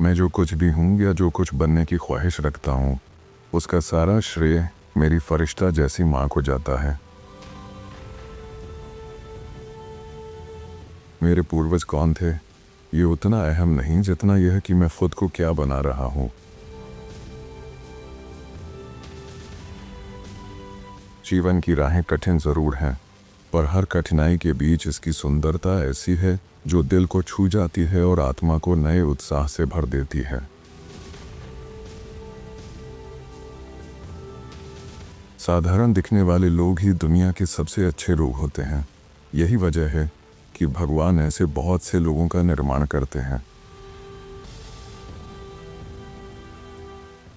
मैं जो कुछ भी हूँ या जो कुछ बनने की ख्वाहिश रखता हूँ, उसका सारा श्रेय मेरी फरिश्ता जैसी माँ को जाता है। मेरे पूर्वज कौन थे, ये उतना अहम नहीं जितना यह कि मैं खुद को क्या बना रहा हूँ। जीवन की राहें कठिन ज़रूर हैं, पर हर कठिनाई के बीच इसकी सुंदरता ऐसी है जो दिल को छू जाती है और आत्मा को नए उत्साह से भर देती है। साधारण दिखने वाले लोग ही दुनिया के सबसे अच्छे लोग होते हैं। यही वजह है कि भगवान ऐसे बहुत से लोगों का निर्माण करते हैं।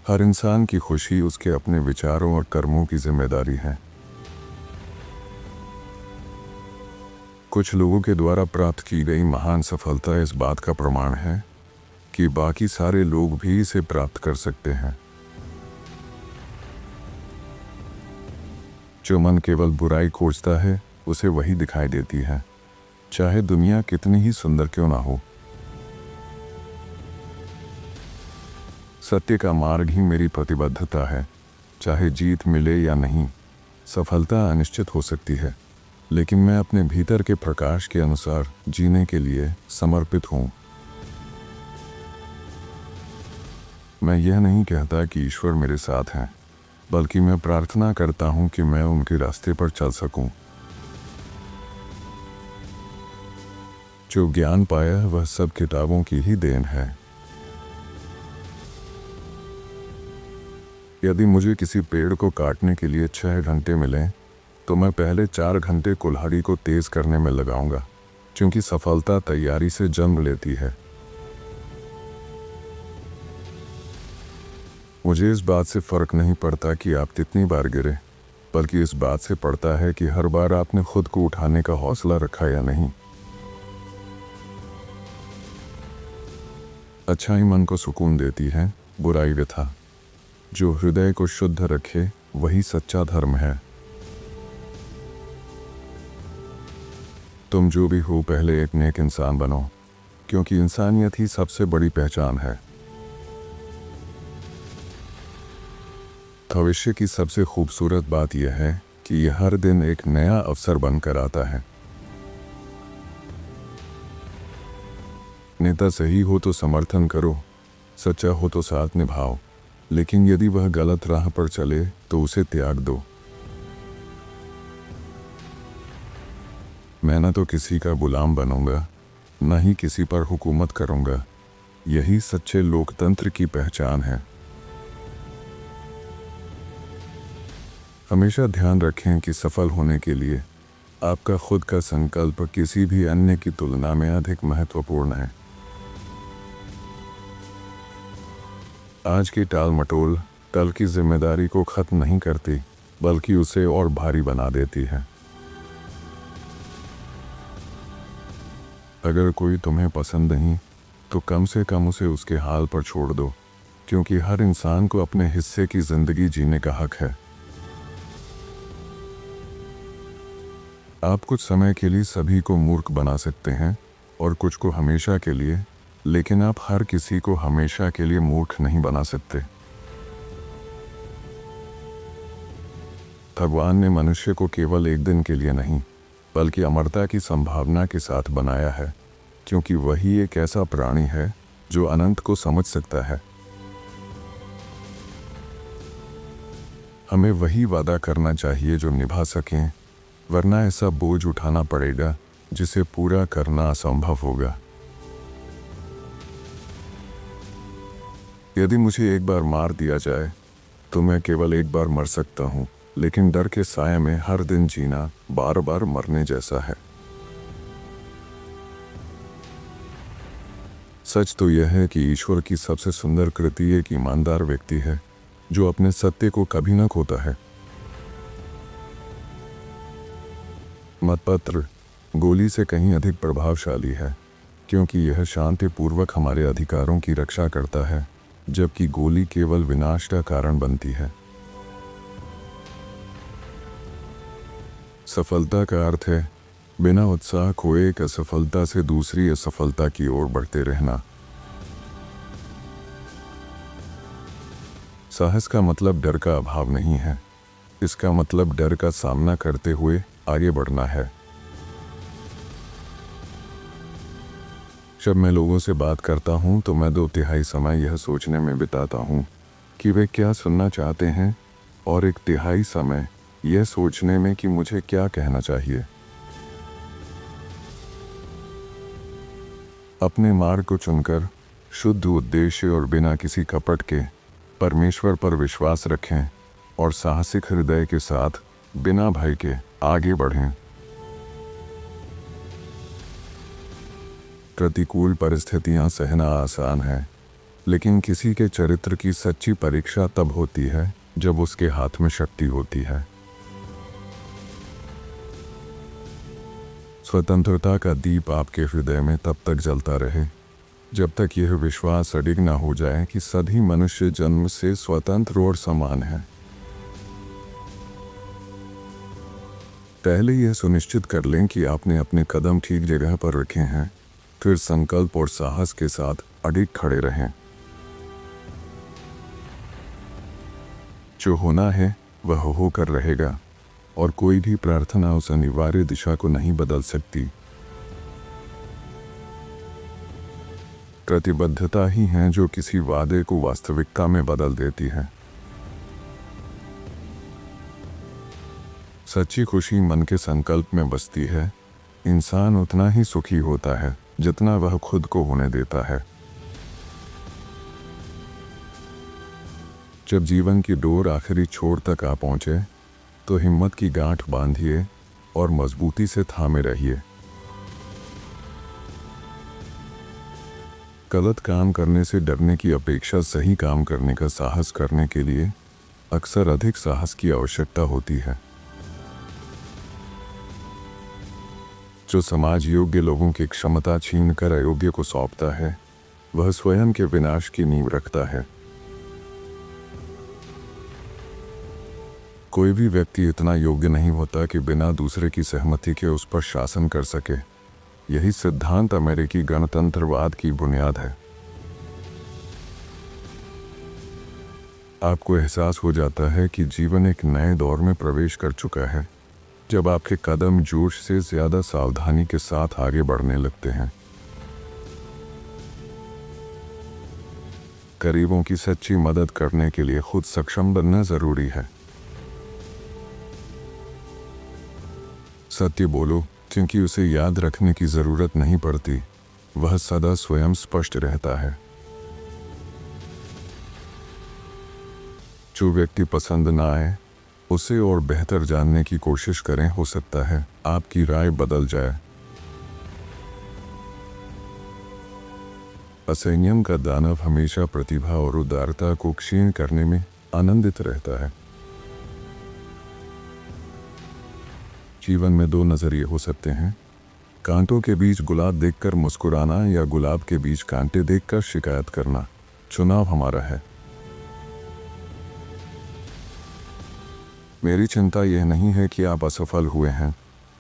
हर इंसान की खुशी उसके अपने विचारों और कर्मों की जिम्मेदारी है। कुछ लोगों के द्वारा प्राप्त की गई महान सफलता इस बात का प्रमाण है कि बाकी सारे लोग भी इसे प्राप्त कर सकते हैं। जो मन केवल बुराई खोजता है, उसे वही दिखाई देती है, चाहे दुनिया कितनी ही सुंदर क्यों ना हो। सत्य का मार्ग ही मेरी प्रतिबद्धता है। चाहे जीत मिले या नहीं, सफलता अनिश्चित हो सकती है, लेकिन मैं अपने भीतर के प्रकाश के अनुसार जीने के लिए समर्पित हूँ। मैं यह नहीं कहता कि ईश्वर मेरे साथ हैं, बल्कि मैं प्रार्थना करता हूँ कि मैं उनके रास्ते पर चल सकूं। जो ज्ञान पाया वह सब किताबों की ही देन है। यदि मुझे किसी पेड़ को काटने के लिए 6 घंटे मिलें, तो मैं पहले 4 घंटे कुल्हाड़ी को तेज करने में लगाऊंगा, क्योंकि सफलता तैयारी से जन्म लेती है। मुझे इस बात से फर्क नहीं पड़ता कि आप कितनी बार गिरे, बल्कि इस बात से पड़ता है कि हर बार आपने खुद को उठाने का हौसला रखा या नहीं। अच्छाई मन को सुकून देती है, बुराई व्यथा। जो हृदय को शुद्ध रखे वही सच्चा धर्म है। तुम जो भी हो, पहले एक नेक इंसान बनो, क्योंकि इंसानियत ही सबसे बड़ी पहचान है। भविष्य की सबसे खूबसूरत बात यह है कि यह हर दिन एक नया अवसर बनकर आता है। नेता सही हो तो समर्थन करो, सच्चा हो तो साथ निभाओ, लेकिन यदि वह गलत राह पर चले तो उसे त्याग दो। मैं न तो किसी का गुलाम बनूंगा, न ही किसी पर हुकूमत करूंगा। यही सच्चे लोकतंत्र की पहचान है। हमेशा ध्यान रखें कि सफल होने के लिए आपका खुद का संकल्प किसी भी अन्य की तुलना में अधिक महत्वपूर्ण है। आज की टाल मटोल कल की जिम्मेदारी को खत्म नहीं करती, बल्कि उसे और भारी बना देती है। अगर कोई तुम्हें पसंद नहीं, तो कम से कम उसे उसके हाल पर छोड़ दो, क्योंकि हर इंसान को अपने हिस्से की जिंदगी जीने का हक है। आप कुछ समय के लिए सभी को मूर्ख बना सकते हैं और कुछ को हमेशा के लिए, लेकिन आप हर किसी को हमेशा के लिए मूर्ख नहीं बना सकते। भगवान ने मनुष्य को केवल एक दिन के लिए नहीं, बल्कि अमरता की संभावना के साथ बनाया है, क्योंकि वही एक ऐसा प्राणी है जो अनंत को समझ सकता है। हमें वही वादा करना चाहिए जो निभा सकें, वरना ऐसा बोझ उठाना पड़ेगा जिसे पूरा करना असंभव होगा। यदि मुझे एक बार मार दिया जाए तो मैं केवल एक बार मर सकता हूँ, लेकिन डर के साये में हर दिन जीना बार बार मरने जैसा है। सच तो यह है कि ईश्वर की सबसे सुंदर कृति एक ईमानदार व्यक्ति है जो अपने सत्य को कभी न खोता है। मतपत्र गोली से कहीं अधिक प्रभावशाली है, क्योंकि यह शांतिपूर्वक हमारे अधिकारों की रक्षा करता है, जबकि गोली केवल विनाश का कारण बनती है। सफलता का अर्थ है बिना उत्साह खोए एक असफलता से दूसरी असफलता की ओर बढ़ते रहना। साहस का मतलब डर का अभाव नहीं है, इसका मतलब डर का सामना करते हुए आगे बढ़ना है। जब मैं लोगों से बात करता हूँ तो मैं 2/3 समय यह सोचने में बिताता हूँ कि वे क्या सुनना चाहते हैं और 1/3 समय यह सोचने में कि मुझे क्या कहना चाहिए। अपने मार्ग को चुनकर शुद्ध उद्देश्य और बिना किसी कपट के परमेश्वर पर विश्वास रखें और साहसिक हृदय के साथ बिना भय के आगे बढ़ें। प्रतिकूल परिस्थितियां सहना आसान है, लेकिन किसी के चरित्र की सच्ची परीक्षा तब होती है जब उसके हाथ में शक्ति होती है। स्वतंत्रता का दीप आपके हृदय में तब तक जलता रहे जब तक यह विश्वास अडिग न हो जाए कि सभी मनुष्य जन्म से स्वतंत्र और समान हैं। पहले यह सुनिश्चित कर लें कि आपने अपने कदम ठीक जगह पर रखे हैं, फिर संकल्प और साहस के साथ अडिग खड़े रहें। जो होना है वह होकर रहेगा और कोई भी प्रार्थना उस अनिवार्य दिशा को नहीं बदल सकती। प्रतिबद्धता ही है जो किसी वादे को वास्तविकता में बदल देती है। सच्ची खुशी मन के संकल्प में बसती है। इंसान उतना ही सुखी होता है जितना वह खुद को होने देता है। जब जीवन की डोर आखिरी छोर तक आ पहुंचे तो हिम्मत की गांठ बांधिए और मजबूती से थामे रहिए। गलत काम करने से डरने की अपेक्षा सही काम करने का साहस करने के लिए अक्सर अधिक साहस की आवश्यकता होती है। जो समाज योग्य लोगों की क्षमता छीनकर अयोग्य को सौंपता है, वह स्वयं के विनाश की नींव रखता है। कोई भी व्यक्ति इतना योग्य नहीं होता कि बिना दूसरे की सहमति के उस पर शासन कर सके। यही सिद्धांत अमेरिकी गणतंत्रवाद की बुनियाद है। आपको एहसास हो जाता है कि जीवन एक नए दौर में प्रवेश कर चुका है जब आपके कदम जोश से ज्यादा सावधानी के साथ आगे बढ़ने लगते हैं। गरीबों की सच्ची मदद करने के लिए खुद सक्षम बनना जरूरी है। सत्य बोलो, क्योंकि उसे याद रखने की जरूरत नहीं पड़ती, वह सदा स्वयं स्पष्ट रहता है। जो व्यक्ति पसंद ना आए उसे और बेहतर जानने की कोशिश करें, हो सकता है आपकी राय बदल जाए। असंयम का दानव हमेशा प्रतिभा और उदारता को क्षीण करने में आनंदित रहता है। जीवन में 2 नजरिए हो सकते हैं, कांटों के बीच गुलाब देखकर मुस्कुराना या गुलाब के बीच कांटे देखकर शिकायत करना। चुनाव हमारा है। मेरी चिंता यह नहीं है कि आप असफल हुए हैं,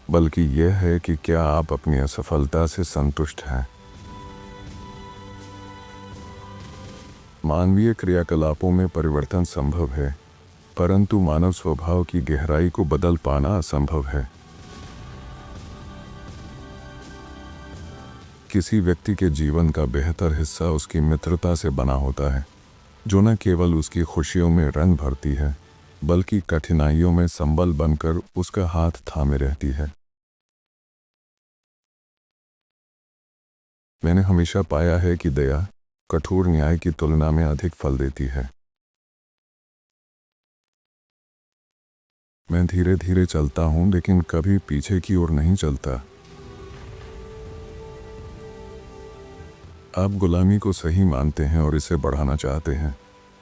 बल्कि यह है कि क्या आप अपनी असफलता से संतुष्ट हैं। मानवीय क्रियाकलापों में परिवर्तन संभव है, परंतु मानव स्वभाव की गहराई को बदल पाना असंभव है। किसी व्यक्ति के जीवन का बेहतर हिस्सा उसकी मित्रता से बना होता है, जो न केवल उसकी खुशियों में रंग भरती है, बल्कि कठिनाइयों में संबल बनकर उसका हाथ थामे रहती है। मैंने हमेशा पाया है कि दया कठोर न्याय की तुलना में अधिक फल देती है। मैं धीरे धीरे चलता हूं, लेकिन कभी पीछे की ओर नहीं चलता। आप गुलामी को सही मानते हैं और इसे बढ़ाना चाहते हैं,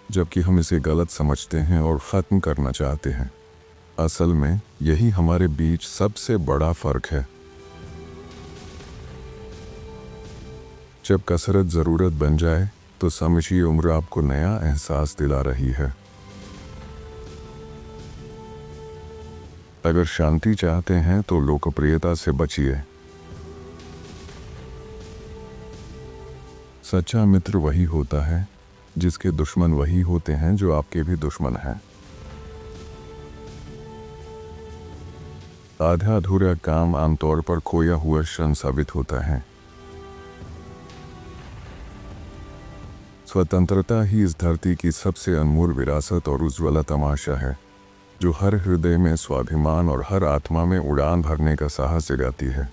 जबकि हम इसे गलत समझते हैं और ख़त्म करना चाहते हैं। असल में यही हमारे बीच सबसे बड़ा फ़र्क है। जब कसरत ज़रूरत बन जाए तो समझिए उम्र आपको नया एहसास दिला रही है। अगर शांति चाहते हैं तो लोकप्रियता से बचिए। सच्चा मित्र वही होता है जिसके दुश्मन वही होते हैं जो आपके भी दुश्मन हैं। आधा अधूरा काम आमतौर पर खोया हुआ क्षण साबित होता है। स्वतंत्रता ही इस धरती की सबसे अनमोल विरासत और उज्ज्वला तमाशा है, जो हर हृदय में स्वाभिमान और हर आत्मा में उड़ान भरने का साहस जगाती है।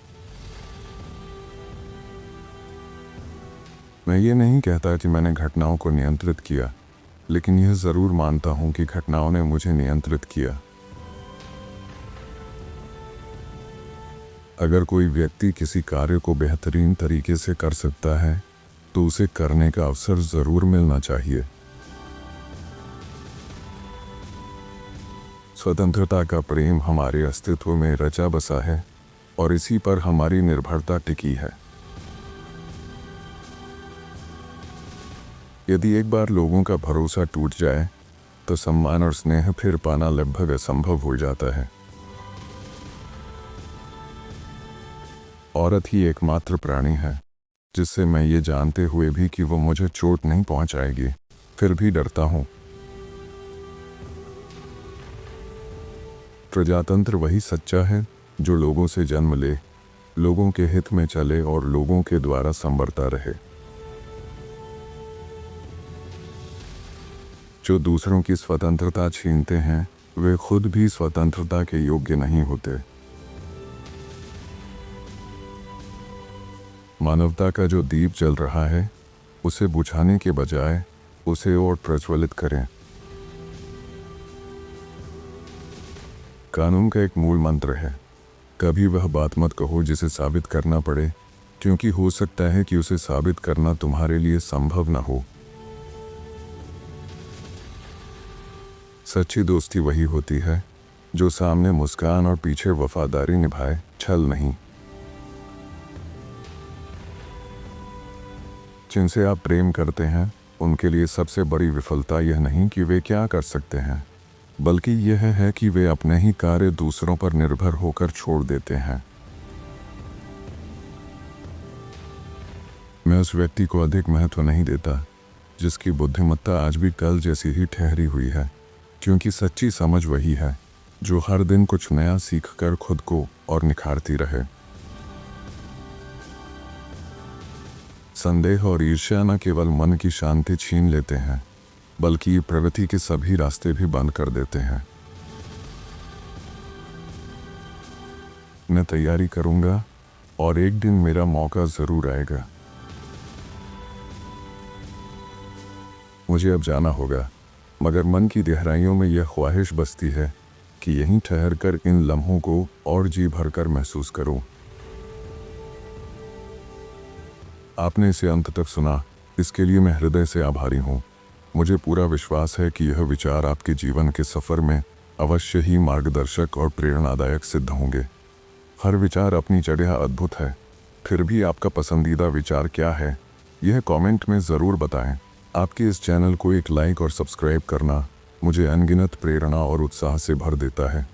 मैं ये नहीं कहता कि मैंने घटनाओं को नियंत्रित किया, लेकिन यह ज़रूर मानता हूँ कि घटनाओं ने मुझे नियंत्रित किया। अगर कोई व्यक्ति किसी कार्य को बेहतरीन तरीके से कर सकता है तो उसे करने का अवसर ज़रूर मिलना चाहिए। स्वतंत्रता का प्रेम हमारे अस्तित्व में रचा बसा है और इसी पर हमारी निर्भरता टिकी है। यदि एक बार लोगों का भरोसा टूट जाए तो सम्मान और स्नेह फिर पाना लगभग असंभव हो जाता है। औरत ही एकमात्र प्राणी है जिससे मैं ये जानते हुए भी कि वो मुझे चोट नहीं पहुंचाएगी, फिर भी डरता हूं। प्रजातंत्र वही सच्चा है जो लोगों से जन्म ले, लोगों के हित में चले और लोगों के द्वारा संवरता रहे। जो दूसरों की स्वतंत्रता छीनते हैं वे खुद भी स्वतंत्रता के योग्य नहीं होते। मानवता का जो दीप जल रहा है उसे बुझाने के बजाय उसे और प्रज्वलित करें। कानून का एक मूल मंत्र है, कभी वह बात मत कहो जिसे साबित करना पड़े, क्योंकि हो सकता है कि उसे साबित करना तुम्हारे लिए संभव न हो। सच्ची दोस्ती वही होती है जो सामने मुस्कान और पीछे वफादारी निभाए, छल नहीं। जिनसे आप प्रेम करते हैं उनके लिए सबसे बड़ी विफलता यह नहीं कि वे क्या कर सकते हैं, बल्कि यह है कि वे अपने ही कार्य दूसरों पर निर्भर होकर छोड़ देते हैं। मैं उस व्यक्ति को अधिक महत्व नहीं देता जिसकी बुद्धिमत्ता आज भी कल जैसी ही ठहरी हुई है, क्योंकि सच्ची समझ वही है जो हर दिन कुछ नया सीखकर खुद को और निखारती रहे। संदेह और ईर्ष्या न केवल मन की शांति छीन लेते हैं, बल्कि प्रगति के सभी रास्ते भी बंद कर देते हैं। मैं तैयारी करूंगा और एक दिन मेरा मौका जरूर आएगा। मुझे अब जाना होगा, मगर मन की गहराइयों में यह ख्वाहिश बसती है कि यहीं ठहरकर इन लम्हों को और जी भरकर महसूस करूं। आपने इसे अंत तक सुना, इसके लिए मैं हृदय से आभारी हूँ। मुझे पूरा विश्वास है कि यह विचार आपके जीवन के सफ़र में अवश्य ही मार्गदर्शक और प्रेरणादायक सिद्ध होंगे। हर विचार अपनी जगह अद्भुत है, फिर भी आपका पसंदीदा विचार क्या है यह कमेंट में ज़रूर बताएं। आपके इस चैनल को एक लाइक और सब्सक्राइब करना मुझे अनगिनत प्रेरणा और उत्साह से भर देता है।